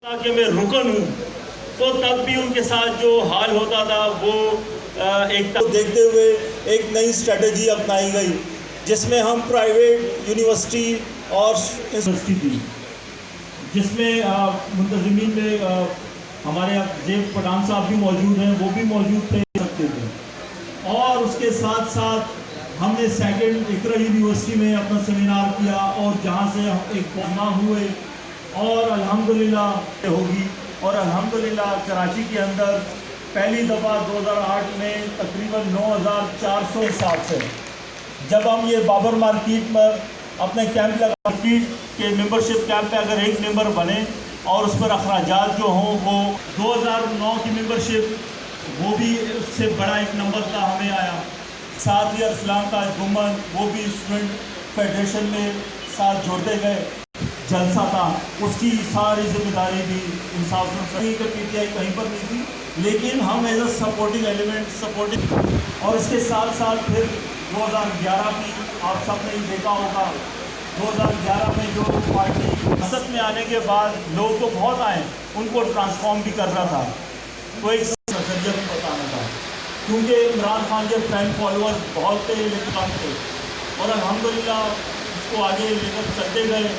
कि मैं रुकन हूँ, तो तब भी उनके साथ जो हाल होता था वो एक देखते हुए एक नई स्ट्रेटजी अपनाई गई जिसमें हम प्राइवेट यूनिवर्सिटी और यूनिवर्सिटी थी, जिसमें मुंतज़मीन में हमारे जेब पठान साहब भी मौजूद हैं, वो भी मौजूद थे। और उसके साथ साथ हमने सेकंड इकरा यूनिवर्सिटी में अपना सेमिनार किया और जहाँ से हम एक पौमा हुए और अल्हम्दुलिल्लाह होगी। और अल्हम्दुलिल्लाह कराची के अंदर पहली दफ़ा 2008 में तकरीबन 9400 हिसाब से जब हम ये बाबर मार्केट में अपने कैंप लगा, मार्केट के मेंबरशिप कैंप पे अगर एक मेंबर बने और उस पर अखराजात जो हों वो 2009 की मेंबरशिप वो भी उससे बड़ा एक नंबर का हमें आया। साथ ही इस्लाम का गुमन वो भी स्टूडेंट फेडरेशन में साथ जोड़ते गए। जलसा था उसकी सारी जिम्मेदारी भी इंसाफ से PTI कहीं पर नहीं थी, लेकिन हम as a supporting element supporting. और इसके साथ साथ फिर 2011 की आप सब ने देखा होगा, 2011 में जो पार्टी संसद में आने के बाद लोग तो बहुत आए, उनको ट्रांसफॉर्म भी कर रहा था। तो एक नजरिया भी बताना था, क्योंकि इमरान खान के फैन फॉलोअर्स बहुत थे लेकिन कम थे, और अल्हम्दुलिल्लाह इसको आगे लेकर चलते गए।